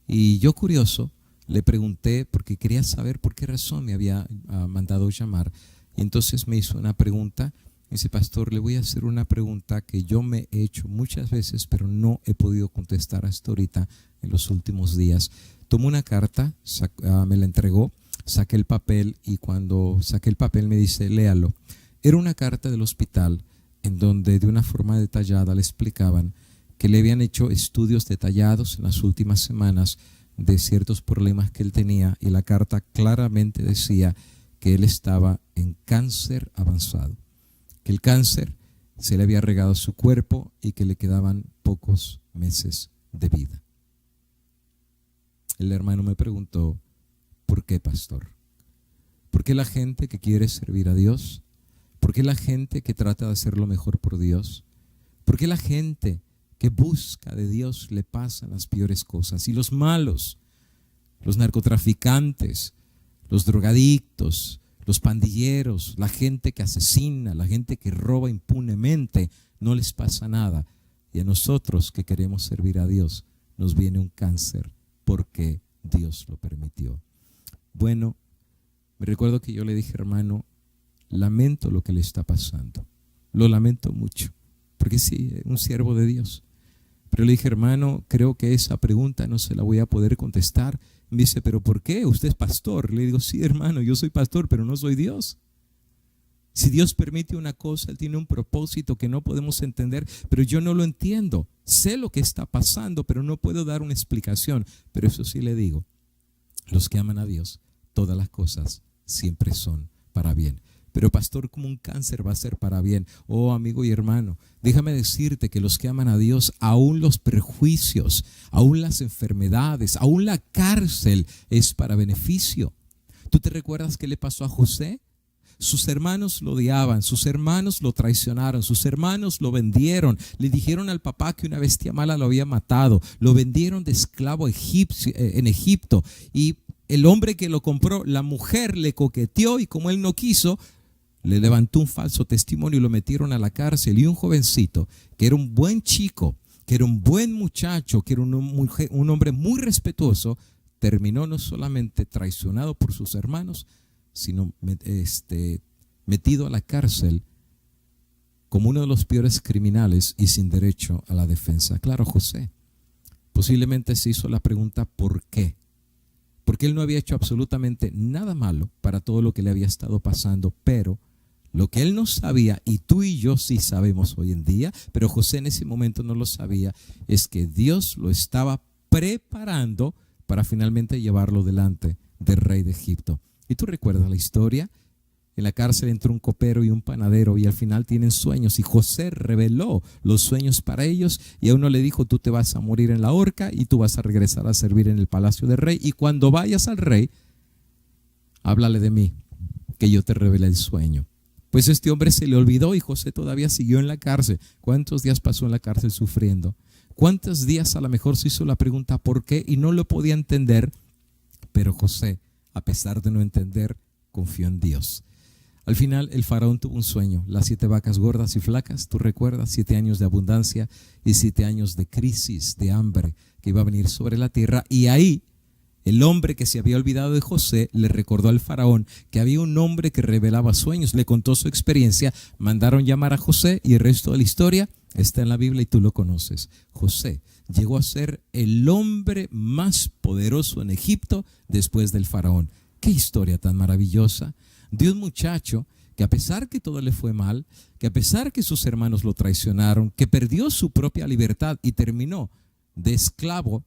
y yo, curioso, le pregunté porque quería saber por qué razón me había mandado llamar. Y entonces me hizo una pregunta. Me dice: pastor, le voy a hacer una pregunta que yo me he hecho muchas veces, pero no he podido contestar hasta ahorita en los últimos días. Tomó una carta, me la entregó, saqué el papel y cuando saqué el papel me dice: léalo. Era una carta del hospital en donde de una forma detallada le explicaban que le habían hecho estudios detallados en las últimas semanas de ciertos problemas que él tenía, y la carta claramente decía que él estaba en cáncer avanzado, que el cáncer se le había regado a su cuerpo y que le quedaban pocos meses de vida. El hermano me preguntó: ¿por qué, pastor? ¿Por qué la gente que quiere servir a Dios? ¿Por qué la gente que trata de hacer lo mejor por Dios? ¿Por qué la gente que busca de Dios le pasan las peores cosas? Y los malos, los narcotraficantes, los drogadictos, los pandilleros, la gente que asesina, la gente que roba impunemente, no les pasa nada. Y a nosotros que queremos servir a Dios nos viene un cáncer porque Dios lo permitió. Bueno, me recuerdo que yo le dije: hermano, lamento lo que le está pasando. Lo lamento mucho, porque sí, es un siervo de Dios. Pero le dije: hermano, creo que esa pregunta no se la voy a poder contestar. Me dice: ¿pero por qué? ¿Usted es pastor? Le digo: sí, hermano, yo soy pastor, pero no soy Dios. Si Dios permite una cosa, Él tiene un propósito que no podemos entender, pero yo no lo entiendo. Sé lo que está pasando, pero no puedo dar una explicación. Pero eso sí le digo: los que aman a Dios, todas las cosas siempre son para bien. Pero pastor, ¿cómo un cáncer va a ser para bien? Oh, amigo y hermano, déjame decirte que los que aman a Dios, aún los perjuicios, aún las enfermedades, aún la cárcel es para beneficio. ¿Tú te recuerdas qué le pasó a José? Sus hermanos lo odiaban, sus hermanos lo traicionaron, sus hermanos lo vendieron. Le dijeron al papá que una bestia mala lo había matado. Lo vendieron de esclavo en Egipto. Y el hombre que lo compró, la mujer le coqueteó y como él no quiso, le levantó un falso testimonio y lo metieron a la cárcel. Y un jovencito que era un buen chico, que era un buen muchacho, que era un hombre muy respetuoso, terminó no solamente traicionado por sus hermanos, sino metido a la cárcel como uno de los peores criminales y sin derecho a la defensa. Claro, José posiblemente se hizo la pregunta ¿por qué? Porque él no había hecho absolutamente nada malo para todo lo que le había estado pasando, pero lo que él no sabía, y tú y yo sí sabemos hoy en día, pero José en ese momento no lo sabía, es que Dios lo estaba preparando para finalmente llevarlo delante del rey de Egipto. ¿Y tú recuerdas la historia? En la cárcel entró un copero y un panadero y al final tienen sueños y José reveló los sueños para ellos y a uno le dijo: tú te vas a morir en la horca y tú vas a regresar a servir en el palacio del rey, y cuando vayas al rey, háblale de mí, que yo te revelé el sueño. Pues este hombre se le olvidó y José todavía siguió en la cárcel. ¿Cuántos días pasó en la cárcel sufriendo? ¿Cuántos días a lo mejor se hizo la pregunta ¿por qué? Y no lo podía entender, pero José, a pesar de no entender, confió en Dios. Al final el faraón tuvo un sueño, las 7 vacas gordas y flacas, tú recuerdas, 7 años de abundancia y 7 años de crisis, de hambre que iba a venir sobre la tierra. Y ahí el hombre que se había olvidado de José le recordó al faraón que había un hombre que revelaba sueños, le contó su experiencia, mandaron llamar a José y el resto de la historia está en la Biblia y tú lo conoces. José llegó a ser el hombre más poderoso en Egipto después del faraón. ¡Qué historia tan maravillosa! De un muchacho que a pesar que todo le fue mal, que a pesar que sus hermanos lo traicionaron, que perdió su propia libertad y terminó de esclavo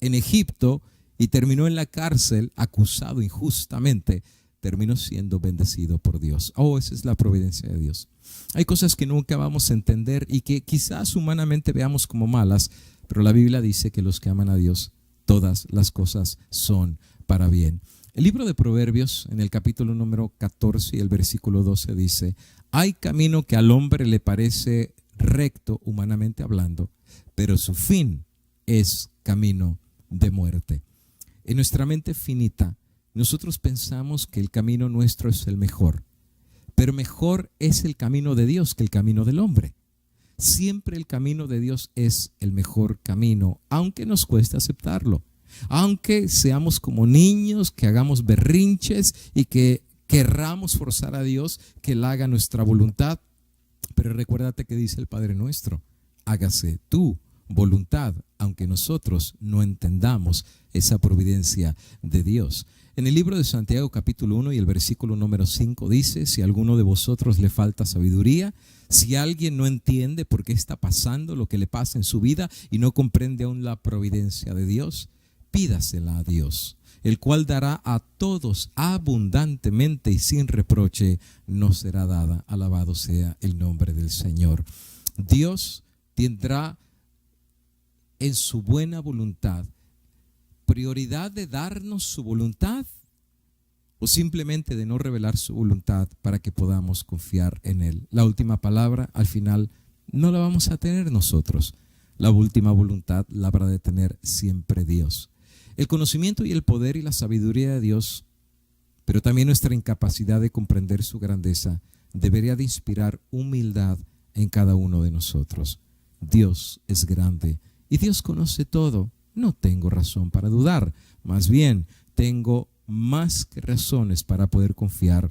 en Egipto y terminó en la cárcel acusado injustamente, terminó siendo bendecido por Dios. Oh, esa es la providencia de Dios. Hay cosas que nunca vamos a entender y que quizás humanamente veamos como malas, pero la Biblia dice que los que aman a Dios, todas las cosas son para bien. El libro de Proverbios, en el capítulo número 14 y el versículo 12 dice: hay camino que al hombre le parece recto, humanamente hablando, pero su fin es camino de muerte. En nuestra mente finita, nosotros pensamos que el camino nuestro es el mejor, pero mejor es el camino de Dios que el camino del hombre. Siempre el camino de Dios es el mejor camino, aunque nos cueste aceptarlo. Aunque seamos como niños, que hagamos berrinches y que querramos forzar a Dios que Él haga nuestra voluntad. Pero recuérdate que dice el Padre Nuestro: hágase tu voluntad, aunque nosotros no entendamos esa providencia de Dios. En el libro de Santiago capítulo 1 y el versículo número 5 dice: si a alguno de vosotros le falta sabiduría, si alguien no entiende por qué está pasando lo que le pasa en su vida y no comprende aún la providencia de Dios, pídasela a Dios, el cual dará a todos abundantemente y sin reproche no será dada. Alabado sea el nombre del Señor. Dios tendrá en su buena voluntad prioridad de darnos su voluntad o simplemente de no revelar su voluntad para que podamos confiar en Él. La última palabra al final no la vamos a tener nosotros. La última voluntad la habrá de tener siempre Dios. El conocimiento y el poder y la sabiduría de Dios, pero también nuestra incapacidad de comprender su grandeza, debería de inspirar humildad en cada uno de nosotros. Dios es grande y Dios conoce todo. No tengo razón para dudar, más bien tengo más que razones para poder confiar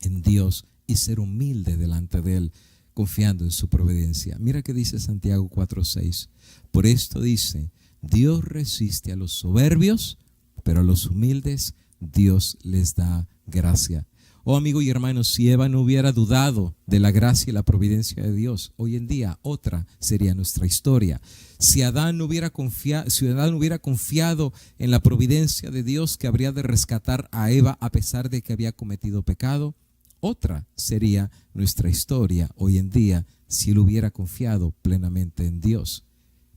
en Dios y ser humilde delante de Él, confiando en su providencia. Mira que dice Santiago 4:6. Por esto dice: Dios resiste a los soberbios, pero a los humildes Dios les da gracia. Oh amigo y hermano, si Eva no hubiera dudado de la gracia y la providencia de Dios, hoy en día otra sería nuestra historia. Si Adán hubiera confiado en la providencia de Dios que habría de rescatar a Eva a pesar de que había cometido pecado, otra sería nuestra historia hoy en día si él hubiera confiado plenamente en Dios.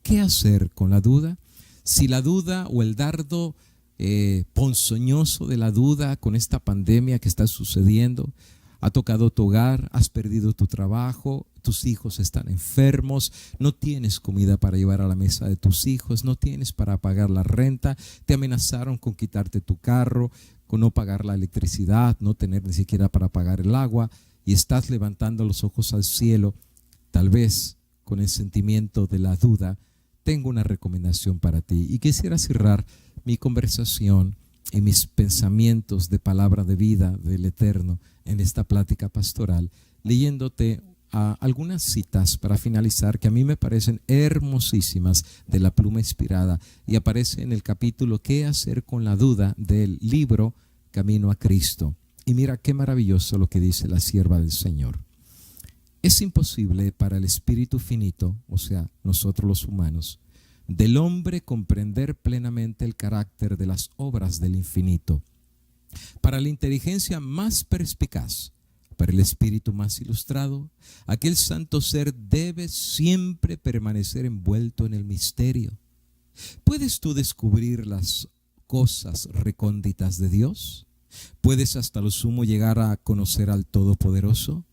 ¿Qué hacer con la duda? Si la duda o el dardo ponzoñoso de la duda con esta pandemia que está sucediendo ha tocado tu hogar, has perdido tu trabajo, tus hijos están enfermos, no tienes comida para llevar a la mesa de tus hijos, no tienes para pagar la renta, te amenazaron con quitarte tu carro, con no pagar la electricidad, no tener ni siquiera para pagar el agua, y estás levantando los ojos al cielo, tal vez con el sentimiento de la duda, tengo una recomendación para ti. Y quisiera cerrar mi conversación y mis pensamientos de palabra de vida del Eterno en esta plática pastoral, leyéndote algunas citas para finalizar que a mí me parecen hermosísimas de la pluma inspirada, y aparece en el capítulo ¿Qué hacer con la duda? Del libro Camino a Cristo. Y mira qué maravilloso lo que dice la sierva del Señor. Es imposible para el espíritu finito, o sea, nosotros los humanos, del hombre comprender plenamente el carácter de las obras del infinito. Para la inteligencia más perspicaz, para el espíritu más ilustrado, aquel santo ser debe siempre permanecer envuelto en el misterio. ¿Puedes tú descubrir las cosas recónditas de Dios? ¿Puedes hasta lo sumo llegar a conocer al Todopoderoso?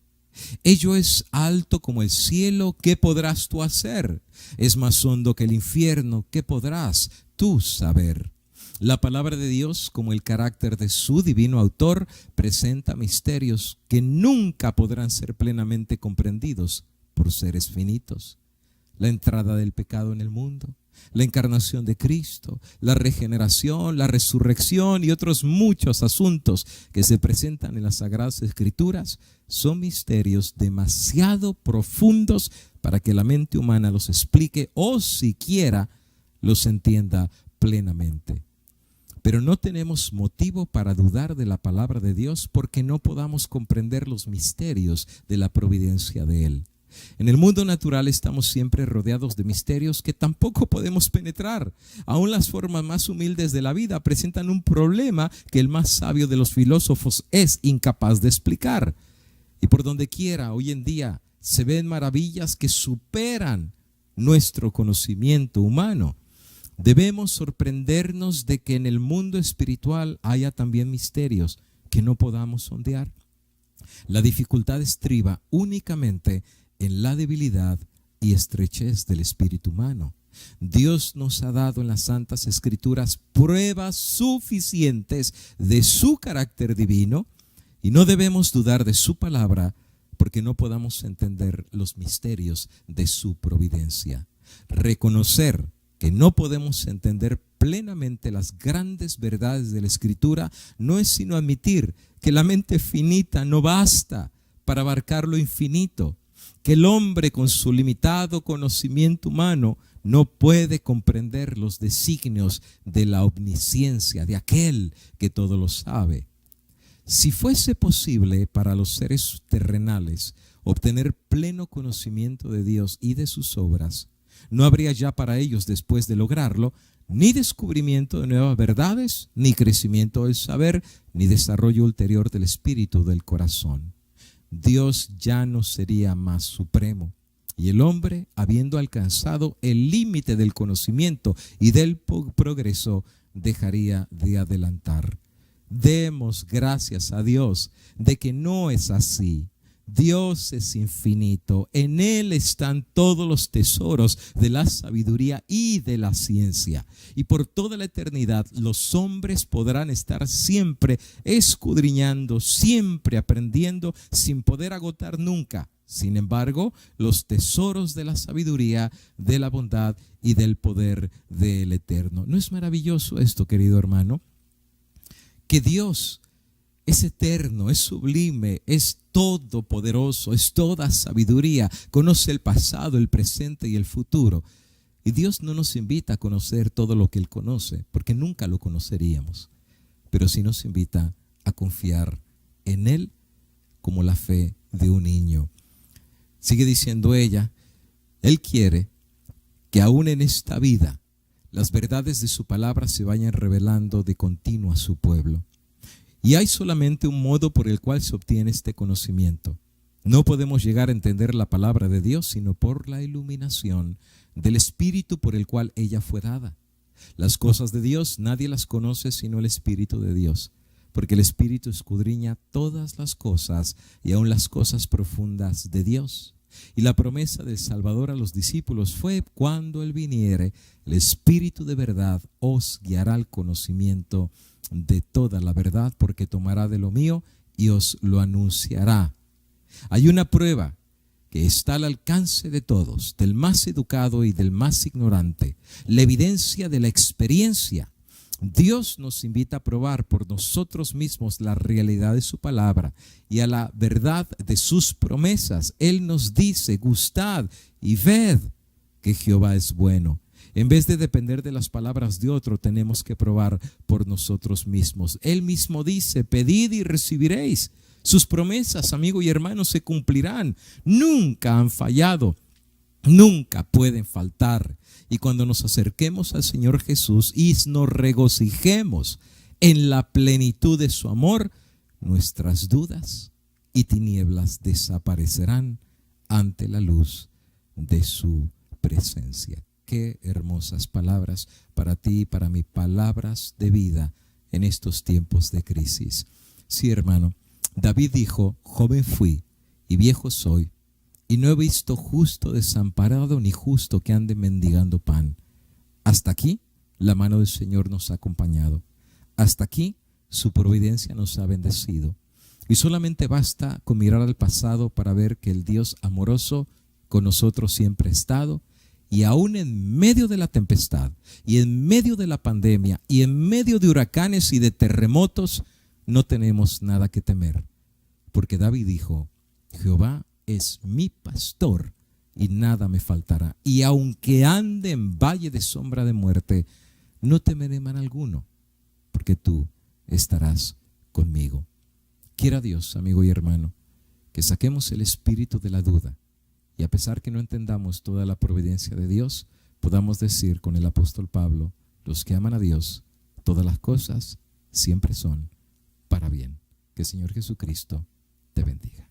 Ello es alto como el cielo, ¿qué podrás tú hacer? Es más hondo que el infierno, ¿qué podrás tú saber? La palabra de Dios, como el carácter de su divino autor, presenta misterios que nunca podrán ser plenamente comprendidos por seres finitos. La entrada del pecado en el mundo, la encarnación de Cristo, la regeneración, la resurrección y otros muchos asuntos que se presentan en las Sagradas Escrituras son misterios demasiado profundos para que la mente humana los explique o siquiera los entienda plenamente. Pero no tenemos motivo para dudar de la palabra de Dios porque no podamos comprender los misterios de la providencia de Él. En el mundo natural estamos siempre rodeados de misterios que tampoco podemos penetrar. Aún las formas más humildes de la vida presentan un problema que el más sabio de los filósofos es incapaz de explicar. Y por donde quiera hoy en día se ven maravillas que superan nuestro conocimiento humano. Debemos sorprendernos de que en el mundo espiritual haya también misterios que no podamos sondear. La dificultad estriba únicamente en la debilidad y estrechez del espíritu humano. Dios nos ha dado en las Santas Escrituras pruebas suficientes de su carácter divino y no debemos dudar de su palabra porque no podamos entender los misterios de su providencia. Reconocer que no podemos entender plenamente las grandes verdades de la Escritura no es sino admitir que la mente finita no basta para abarcar lo infinito, que el hombre con su limitado conocimiento humano no puede comprender los designios de la omnisciencia de aquel que todo lo sabe. Si fuese posible para los seres terrenales obtener pleno conocimiento de Dios y de sus obras, no habría ya para ellos, después de lograrlo, ni descubrimiento de nuevas verdades, ni crecimiento del saber, ni desarrollo ulterior del espíritu del corazón. Dios ya no sería más supremo, y el hombre, habiendo alcanzado el límite del conocimiento y del progreso, dejaría de adelantar. Demos gracias a Dios de que no es así. Dios es infinito, en Él están todos los tesoros de la sabiduría y de la ciencia. Y por toda la eternidad los hombres podrán estar siempre escudriñando, siempre aprendiendo, sin poder agotar nunca. Sin embargo, los tesoros de la sabiduría, de la bondad y del poder del Eterno. ¿No es maravilloso esto, querido hermano? Que Dios es eterno, es sublime, es todopoderoso, es toda sabiduría, conoce el pasado, el presente y el futuro. Y Dios no nos invita a conocer todo lo que Él conoce, porque nunca lo conoceríamos. Pero sí nos invita a confiar en Él como la fe de un niño. Sigue diciendo ella, Él quiere que aún en esta vida las verdades de su palabra se vayan revelando de continuo a su pueblo. Y hay solamente un modo por el cual se obtiene este conocimiento. No podemos llegar a entender la palabra de Dios sino por la iluminación del Espíritu por el cual ella fue dada. Las cosas de Dios nadie las conoce sino el Espíritu de Dios, porque el Espíritu escudriña todas las cosas y aun las cosas profundas de Dios. Y la promesa del Salvador a los discípulos fue: cuando Él viniere, el Espíritu de verdad os guiará al conocimiento de toda la verdad, porque tomará de lo mío y os lo anunciará. Hay una prueba que está al alcance de todos, del más educado y del más ignorante, la evidencia de la experiencia. Dios nos invita a probar por nosotros mismos la realidad de su palabra y a la verdad de sus promesas. Él nos dice: gustad y ved que Jehová es bueno. En vez de depender de las palabras de otro, tenemos que probar por nosotros mismos. Él mismo dice: pedid y recibiréis. Sus promesas, amigo y hermano, se cumplirán. Nunca han fallado, nunca pueden faltar. Y cuando nos acerquemos al Señor Jesús y nos regocijemos en la plenitud de su amor, nuestras dudas y tinieblas desaparecerán ante la luz de su presencia. Qué hermosas palabras para ti y para mí, palabras de vida en estos tiempos de crisis. Sí, hermano, David dijo: joven fui y viejo soy, y no he visto justo desamparado ni justo que ande mendigando pan. Hasta aquí la mano del Señor nos ha acompañado. Hasta aquí su providencia nos ha bendecido. Y solamente basta con mirar al pasado para ver que el Dios amoroso con nosotros siempre ha estado, y aún en medio de la tempestad, y en medio de la pandemia, y en medio de huracanes y de terremotos, no tenemos nada que temer. Porque David dijo: Jehová es mi pastor y nada me faltará. Y aunque ande en valle de sombra de muerte, no temeré mal alguno, porque tú estarás conmigo. Quiera Dios, amigo y hermano, que saquemos el espíritu de la duda, y a pesar que no entendamos toda la providencia de Dios, podamos decir con el apóstol Pablo: los que aman a Dios, todas las cosas siempre son para bien. Que el Señor Jesucristo te bendiga.